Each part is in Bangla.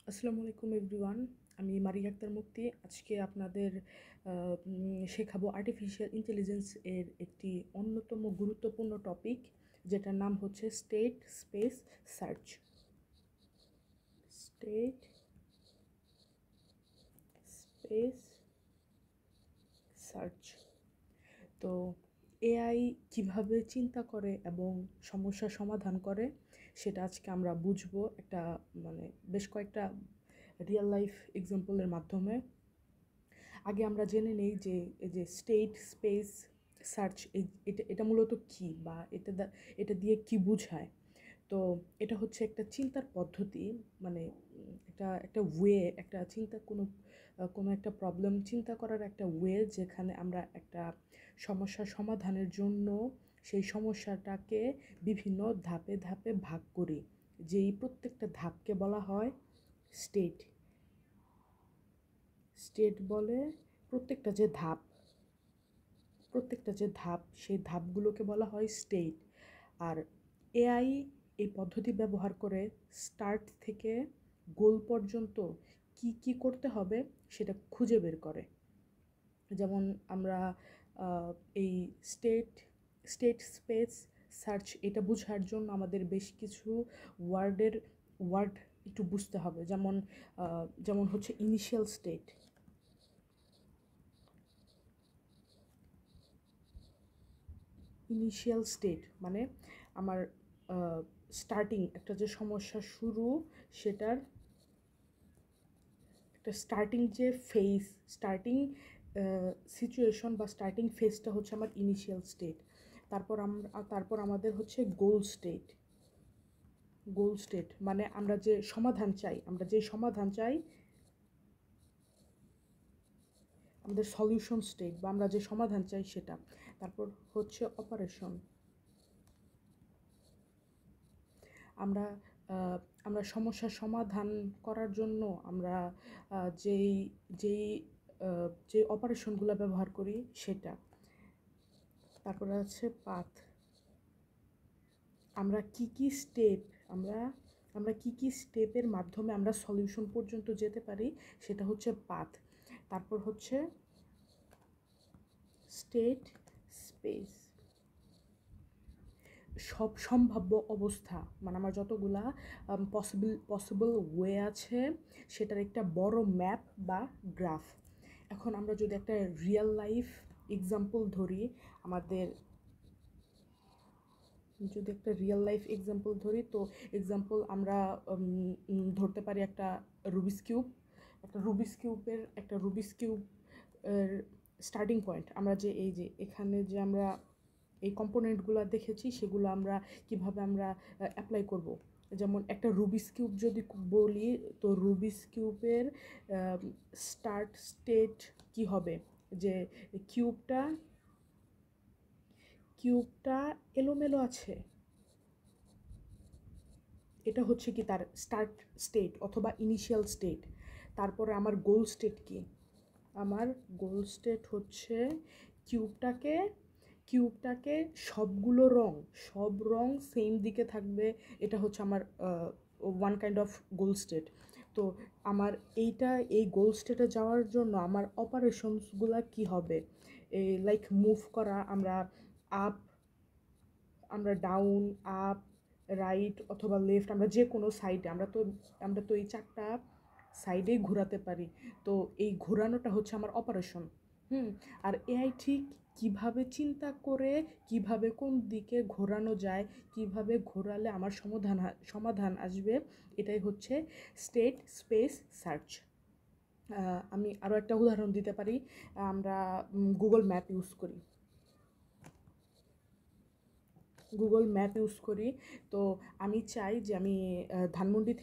আসসালামু আলাইকুম এভরিওয়ান। আমি মারিয়া আক্তার মুক্তি। আজকে আপনাদের শেখাবো আর্টিফিশিয়াল ইন্টেলিজেন্স এর একটি অন্যতম গুরুত্বপূর্ণ টপিক, যেটার নাম হচ্ছে state space search. State space search. তো এআই কিভাবে চিন্তা করে এবং সমস্যার সমাধান করে সেটা আজকে আমরা বুঝবো একটা বেশ কয়েকটা রিয়েল লাইফ এক্সাম্পলের মাধ্যমে। আগে আমরা জেনে নেই যে এই যে স্টেট স্পেস সার্চ, এটা এটা মূলত কী বা এটা দিয়ে কি বোঝায়। তো এটা হচ্ছে একটা চিন্তার পদ্ধতি, মানে এটা একটা ওয়ে, একটা চিন্তা, কোনো একটা প্রবলেম চিন্তা করার একটা ওয়ে, যেখানে আমরা একটা সমস্যার সমাধানের জন্য সেই সমস্যাটাকে বিভিন্ন ধাপে ধাপে ভাগ করি, যেই প্রত্যেকটা ধাপকে বলা হয় স্টেট। স্টেট বলে প্রত্যেকটা যে ধাপ সেই ধাপগুলোকে বলা হয় স্টেট। আর এআই এই পদ্ধতি ব্যবহার করে স্টার্ট থেকে গোল পর্যন্ত কি কি করতে হবে সেটা খুঁজে বের করে। যেমন আমরা এই স্টেট স্টেট স্পেস সার্চ এটা বোঝার জন্য আমাদের বেশ কিছু ওয়ার্ড একটু বুঝতে হবে। যেমন হচ্ছে ইনিশিয়াল স্টেট। ইনিশিয়াল স্টেট মানে আমার স্টার্টিং, একটা যে সমস্যা শুরু, সেটার একটা স্টার্টিং যে ফেজ, স্টার্টিং সিচুয়েশন বা স্টার্টিং ফেজটা হচ্ছে আমার ইনিশিয়াল স্টেট। তারপর আমাদের হচ্ছে গোল স্টেট মানে আমরা যে সমাধান চাই, আমাদের সলিউশন স্টেট বা আমরা যে সমাধান চাই সেটা। তারপর হচ্ছে অপারেশন। আমরা আহ, আমরা সমস্যার সমাধান করার জন্য আমরা আহ, যেই যেই যে অপারেশনগুলো ব্যবহার করি সেটা। তারপরে আছে পাথ। আমরা কি কি স্টেপ আমরা আমরা কি কি স্টেপের মাধ্যমে আমরা সলিউশন পর্যন্ত যেতে পারি, সেটা হচ্ছে পাথ। তারপর হচ্ছে স্টেট স্পেস, সব সম্ভাব্য অবস্থা, মানে আমার যতগুলা পসিবল ওয়ে আছে সেটার একটা বড় ম্যাপ বা গ্রাফ। এখন আমরা যদি একটা রিয়েল লাইফ এক্সাম্পল ধরি, আমাদের যদি একটা রিয়েল লাইফ এক্সাম্পল ধরি, তো এক্সাম্পল আমরা ধরতে পারি একটা রুবিস কিউব এর স্টার্টিং পয়েন্ট। আমরা যে এই যে এখানে যে আমরা এই কম্পোনেন্টগুলো দেখেছি, সেগুলো আমরা কিভাবে আমরা অ্যাপ্লাই করব। যেমন একটা রুবিস কিউব যদি বলি, তো রুবিস কিউবের স্টার্ট স্টেট কি হবে, যে কিউবটা কিউবটা এলোমেলো আছে, এটা হচ্ছে কি তার স্টার্ট স্টেট অথবা ইনিশিয়াল স্টেট। তারপরে আমার গোল স্টেট কি? আমার গোল স্টেট হচ্ছে কিউবটাকে কিউবটাকে সব রং সেম দিকে থাকবে, এটা হচ্ছে আমার one kind of goal state. তো আমার এই গোল স্টেটে যাওয়ার জন্য আমার অপারেশনসগুলো কি হবে, এই লাইক মুভ করা, আপ আমরা ডাউন, আপ, রাইট অথবা লেফট, আমরা যে কোনো সাইডে, আমরা তো এই চারটা সাইডেই ঘোরাতে পারি। তো এই ঘোরানোটা হচ্ছে আমার অপারেশন। আর এআই ঠিক কিভাবে চিন্তা করে, কিভাবে কোন দিকে ঘোরানো যায়, কিভাবে ঘোরালে আমার সমাধান আসবে, এটাই হচ্ছে স্টেট স্পেস সার্চ। আমি আরও একটা উদাহরণ দিতে পারি। আমরা গুগল ম্যাপ ইউজ করি। তো আমি চাই যে আমি ধানমন্ডি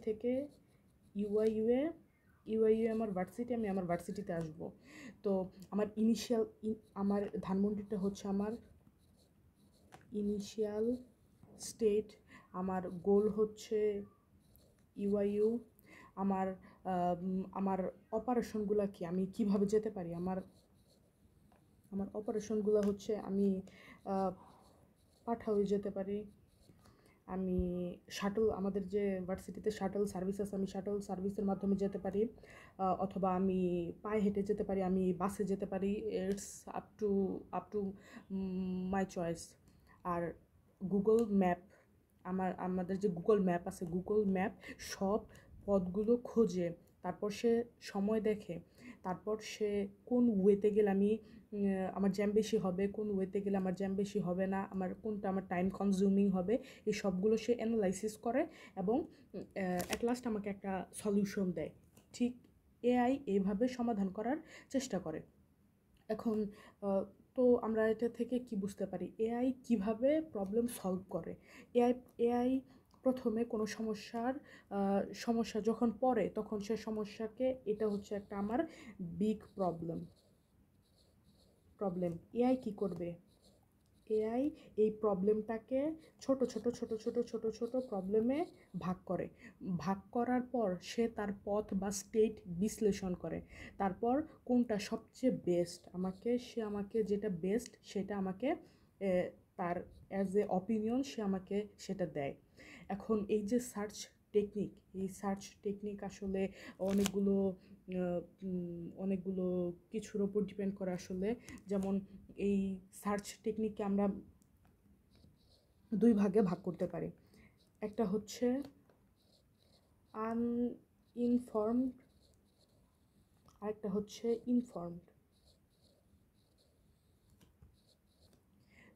থেকে ইউআইইউ আমি আমার ভার্সিটিতে আসব। তো আমার আমার ধানমন্ডিটা হচ্ছে আমার ইনিশিয়াল স্টেট। আমার গোল হচ্ছে ইউআইইউ। আমার আমার অপারেশনগুলো কি, আমি কিভাবে যেতে পারি, আমার অপারেশনগুলো হচ্ছে আমি পাঠাওয়ে যেতে পারি, আমি শাটল, আমাদের যে ভার্সিটিতে শাটল সার্ভিস আছে, আমি শাটল সার্ভিসের মাধ্যমে যেতে পারি, অথবা আমি পায়ে হেঁটে যেতে পারি, আমি বাসে যেতে পারি। It's up to my choice. আর গুগল ম্যাপ, আমাদের যে গুগল ম্যাপ আছে, গুগল ম্যাপ সব পথগুলো খোঁজে, তারপর সে সময় দেখে, তারপর সে কোন ওয়েতে গেলে আমি আমার জ্যাম বেশি হবে, কোন ওয়েতে গেলে আমার জ্যাম বেশি হবে না, কোনটা আমার টাইম কনজিউমিং হবে, এই সবগুলো সে অ্যানালাইসিস করে এবং অ্যাট লাস্ট আমাকে একটা সলিউশন দেয়। ঠিক এআই এইভাবে সমাধান করার চেষ্টা করে। এখন তো আমরা এটা থেকে কি বুঝতে পারি, এআই কিভাবে প্রবলেম সলভ করে। এআই এআই প্রথমে কোনো সমস্যা যখন পড়ে, তখন সে সমস্যাকে, এটা হচ্ছে একটা আমার বিগ প্রবলেম। এআই কি করবে, এআই এই প্রবলেমটাকে ছোট ছোট ছোট ছোট ছোট ছোট প্রবলেমে ভাগ করার পর সে তার পথ বা স্টেট বিশ্লেষণ করে, তারপর কোনটা সবচেয়ে বেস্ট, আমাকে যেটা বেস্ট সেটা আমাকে তার অ্যাজ এ অপিনিয়ন সে আমাকে সেটা দেয়। এখন এই যে সার্চ টেকনিক আসলে অনেকগুলো অনেকগুলো কিছুর ওপর ডিপেন্ড করে আসলে। যেমন এই সার্চ টেকনিককে আমরা দুই ভাগে ভাগ করতে পারি। একটা হচ্ছে আনইনফর্মড, আরেকটা হচ্ছে ইনফর্মড।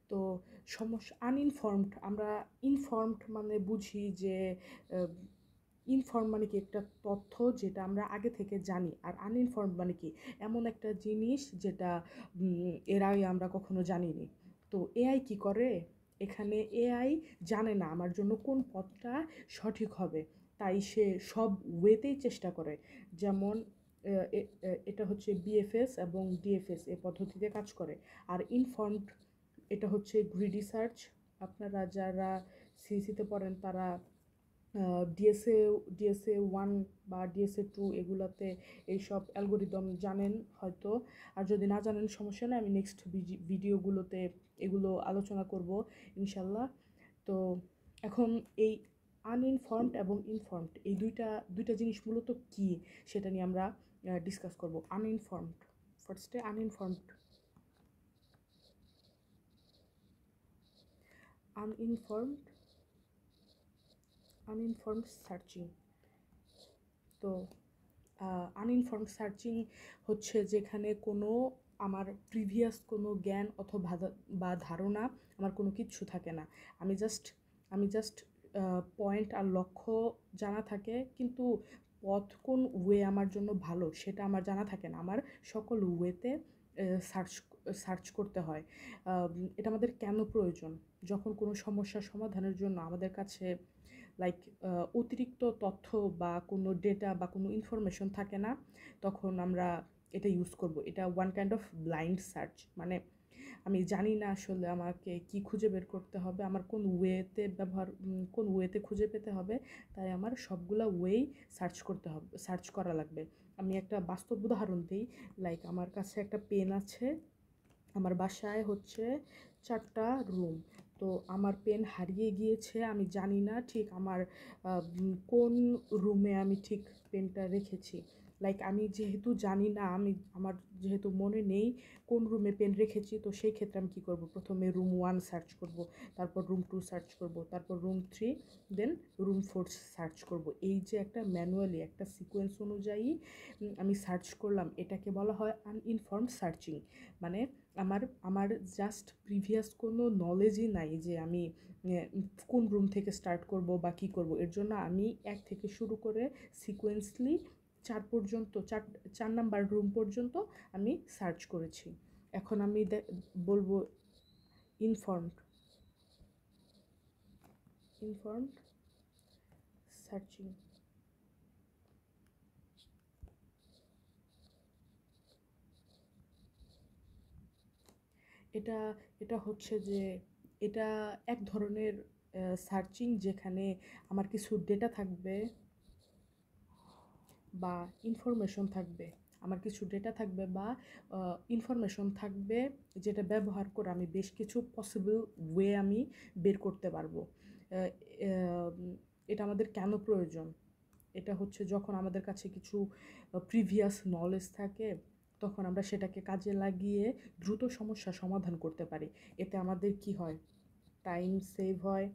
তো আনইনফর্মড, আমরা ইনফর্মড মানে বুঝি যে ইনফর্ম মানে কি একটা তথ্য যেটা আমরা আগে থেকে জানি, আর আনইনফর্মড মানে কি এমন একটা জিনিস যেটা এর আগে আমরা কখনো জানিনি। তো এআই কি করে, এখানে এআই জানে না আমার জন্য কোন পথটা সঠিক হবে, তাই সে সব ওয়েতেই চেষ্টা করে। যেমন এটা হচ্ছে বিএফএস এবং ডিএফএস এই পদ্ধতিতে কাজ করে। আর ইনফর্মড, এটা হচ্ছে গ্রিডি সার্চ। আপনারা যারা সিইসিতে পড়েন তারা ডিএসএ ডিএসএ 1 বা ডিএসএ 2 এগুলোতে এইসব অ্যালগোরিদম জানেন হয়তো। আর যদি না জানেন সমস্যা নেই, আমি নেক্সট ভিডিওগুলোতে এগুলো আলোচনা করব ইনশাল্লাহ। তো এখন এই আনইনফর্মড এবং ইনফর্মড এই দুইটা জিনিস মূলত কি সেটা নিয়ে আমরা ডিসকাস করব। ফার্স্টে আনইনফর্মড সার্চিং। তো আনইনফর্মড সার্চিং হচ্ছে যেখানে আমার প্রিভিয়াস কোনো জ্ঞান অথবা বা ধারণা, আমার কোনো কিচ্ছু থাকে না। আমি জাস্ট পয়েন্ট আর লক্ষ্য জানা থাকে, কিন্তু পথ কোন ওয়ে আমার জন্য ভালো সেটা আমার জানা থাকে না। আমার সকল ওয়েতে সার্চ সার্চ করতে হয়। এটা আমাদের কেন প্রয়োজন, যখন কোনো সমস্যার সমাধানের জন্য আমাদের কাছে লাইক অতিরিক্ত তথ্য বা কোনো ডেটা বা কোনো ইনফরমেশন থাকে না, তখন আমরা এটা ইউজ করব। এটা one kind of blind search, মানে আমি জানি না আসলে আমাকে কি খুঁজে বের করতে হবে, আমার কোন ওয়েতে খুঁজে পেতে হবে, তাই আমার সবগুলা ওয়েই সার্চ করা লাগবে। আমি একটা বাস্তব উদাহরণ দিই। লাইক আমার কাছে একটা পেন আছে, আমার বাসায় হচ্ছে 4টা রুম। তো আমার পেন হারিয়ে গিয়েছে, আমি জানি না ঠিক আমার কোন রুমে আমি ঠিক পেনটা রেখেছি। লাইক আমি যেহেতু জানি না, আমার যেহেতু মনে নেই কোন রুমে পেন রেখেছি, তো সেই ক্ষেত্রে আমি কী করব, প্রথমে রুম 1 সার্চ করব, তারপর রুম 2 সার্চ করব, তারপর রুম 3, দেন রুম 4 সার্চ করব। এই যে একটা ম্যানুয়ালি একটা সিকোয়েন্স অনুযায়ী আমি সার্চ করলাম, এটাকে বলা হয় আনইনফর্মড সার্চিং। মানে আমার জাস্ট প্রিভিয়াস কোনো নলেজই নাই যে আমি কোন রুম থেকে স্টার্ট করব বা কী করব। এর জন্য আমি 1 থেকে শুরু করে সিকোয়েন্সলি 4 নাম্বার রুম পর্যন্ত আমি সার্চ করেছি। এখন আমি বলবো ইনফর্মড সার্চিং। এটা এটা হচ্ছে যে এটা এক ধরনের সার্চিং, যেখানে আমার কিছু ডেটা থাকবে বা ইনফরমেশন থাকবে বা ইনফরমেশন থাকবে, যেটা ব্যবহার করে আমি বেশ কিছু পসিবল ওয়ে আমি বের করতে পারবো। আহ, এটা আমাদের কেন প্রয়োজন? এটা হচ্ছে যখন আমাদের কাছে কিছু প্রিভিয়াস নলেজ থাকে, তখন আমরা সেটাকে কাজে লাগিয়ে দ্রুত সমস্যা সমাধান করতে পারি। এতে আমাদের কি হয়? টাইম সেভ হয়,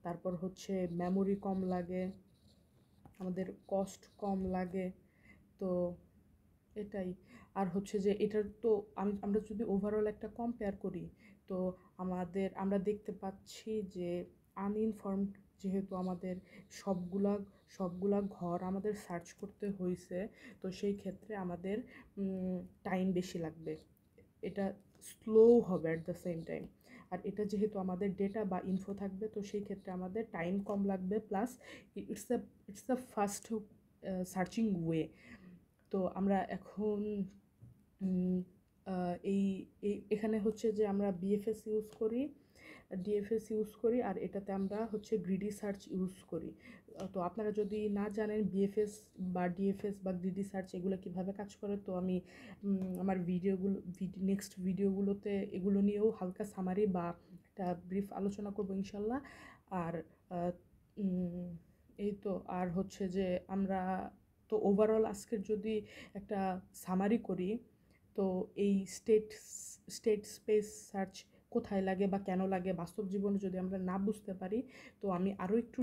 তারপর হচ্ছে মেমোরি কম লাগে, আমাদের কস্ট কম লাগে। তো এটাই। আর হচ্ছে যে এটার তো আমরা যদি ওভারঅল একটা কম্পেয়ার করি, তো আমরা দেখতে পাচ্ছি যে আনইনফর্মড, যেহেতু আমাদের সবগুলা সবগুলা ঘর আমাদের সার্চ করতে হয়েছে, তো সেই ক্ষেত্রে আমাদের টাইম বেশি লাগবে, এটা স্লো হবে অ্যাট দ্য সেম টাইম। আর এটা যেহেতু আমাদের ডেটা বা ইনফো থাকবে, তো সেই ক্ষেত্রে আমাদের টাইম কম লাগবে, plus it's the first searching way. তো আমরা এখন উম, এই এখানে হচ্ছে যে আমরা বিএফএস ইউজ করি, ডিএফএস ইউজ করি, আর এটাতে আমরা হচ্ছে গ্রিডি সার্চ ইউজ করি। তো আপনারা যদি না জানেন বিএফএস বা ডিএফএস বা গ্রিডি সার্চ এগুলো কিভাবে কাজ করে, তো আমি আমার নেক্সট ভিডিওগুলোতে এগুলো নিয়েও হালকা সামারি বা একটা ব্রিফ আলোচনা করব ইনশাল্লাহ। আর আহ, উম, এই তো। আর হচ্ছে যে আমরা তো ওভারঅল আজকের যদি একটা সামারি করি, তো এই স্টেট স্পেস সার্চ কোথায় লাগে বা কেন লাগে বাস্তব জীবনে যদি আমরা না বুঝতে পারি, তো আমি আরও একটু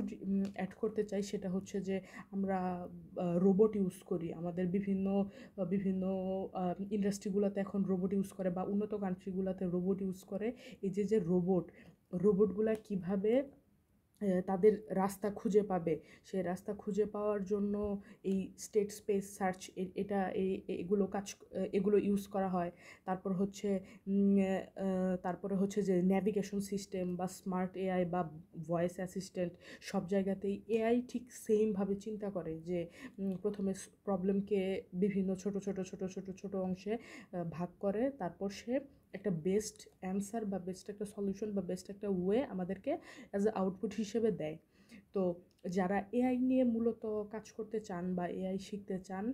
অ্যাড করতে চাই। সেটা হচ্ছে যে আমরা রোবট ইউজ করি, আমাদের বিভিন্ন বিভিন্ন ইন্ডাস্ট্রিগুলোতে এখন রোবট ইউজ করে, বা উন্নত কান্ট্রিগুলোতে রোবট ইউজ করে। এই যে রোবটগুলা কিভাবে তাদের রাস্তা খুঁজে পাবে, সেই রাস্তা খুঁজে পাওয়ার জন্য এই স্টেট স্পেস সার্চ এটা এগুলো ইউজ করা হয়। তারপর হচ্ছে তারপরে হচ্ছে যে ন্যাভিগেশন সিস্টেম বা স্মার্ট এআই বা ভয়েস অ্যাসিস্ট্যান্ট, সব জায়গাতেই এআই ঠিক সেমভাবে চিন্তা করে যে প্রথমে প্রবলেমকে বিভিন্ন ছোট অংশে ভাগ করে, তারপর সে একটা বেস্ট অ্যান্সার বা বেস্ট একটা সলিউশন বা বেস্ট একটা ওয়ে আমাদেরকে অ্যাজ এ আউটপুট হিসেবে দেয়। তো যারা এআই নিয়ে মূলত কাজ করতে চান বা এআই শিখতে চান,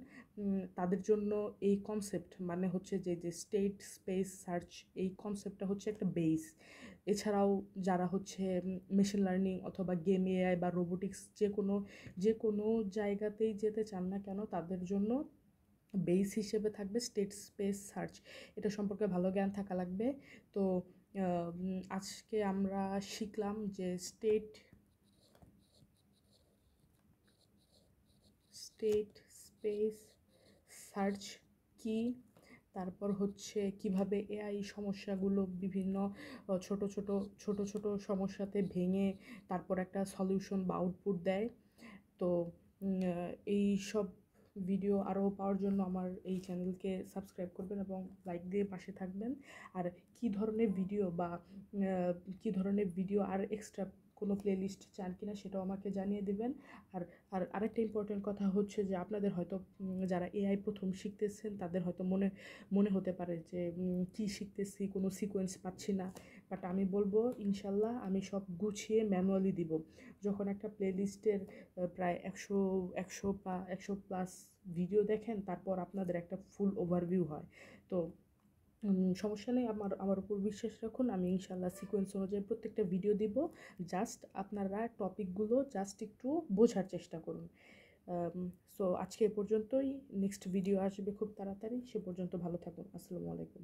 তাদের জন্য এই কনসেপ্ট মানে হচ্ছে যে স্টেট স্পেস সার্চ, এই কনসেপ্টটা হচ্ছে একটা বেস। এছাড়াও যারা হচ্ছে মেশিন লার্নিং অথবা গেম এআই বা রোবোটিক্স যে কোনো জায়গাতেই যেতে চান না কেন, তাদের জন্য বেস হিসেবে থাকবে স্টেট স্পেস সার্চ। এটা সম্পর্কে ভালো জ্ঞান থাকা লাগবে। তো আজকে আমরা শিখলাম যে স্টেট স্পেস সার্চ কি, তারপর হচ্ছে কিভাবে এআই সমস্যাগুলো বিভিন্ন ছোট ছোট সমস্যাতে ভেঙে তারপর একটা সলিউশন বা আউটপুট দেয়। তো এই সব ভিডিও আরও পাওয়ার জন্য আমার এই চ্যানেলকে সাবস্ক্রাইব করবেন এবং লাইক দিয়ে পাশে থাকবেন। আর কী ধরনের ভিডিও আর এক্সট্রা কোনো প্লেলিস্ট চান কিনা সেটাও আমাকে জানিয়ে দেবেন। আর আরেকটা ইম্পর্টেন্ট কথা হচ্ছে যে আপনাদের হয়তো যারা এআই প্রথম শিখতেছেন, তাদের হয়তো মনে মনে হতে পারে যে কী শিখতেছি, কোনো সিকোয়েন্স পাচ্ছি না। বাট আমি বলবো ইনশাল্লাহ আমি সব গুছিয়ে ম্যানুয়ালি দিব। যখন একটা প্লেলিস্টের প্রায় 100 প্লাস ভিডিও দেখেন, তারপর আপনাদের একটা ফুল ওভারভিউ হয়। তো সমস্যা নেই, আমার উপর বিশ্বাস রাখুন, আমি ইনশাল্লাহ সিকোয়েন্স অনুযায়ী প্রত্যেকটা ভিডিও দিব। জাস্ট আপনারা টপিকগুলো জাস্ট একটু বোঝার চেষ্টা করুন। সো আজকে এ পর্যন্তই, নেক্সট ভিডিও আসবে খুব তাড়াতাড়ি, সে পর্যন্ত ভালো থাকুন। আসসালামু আলাইকুম।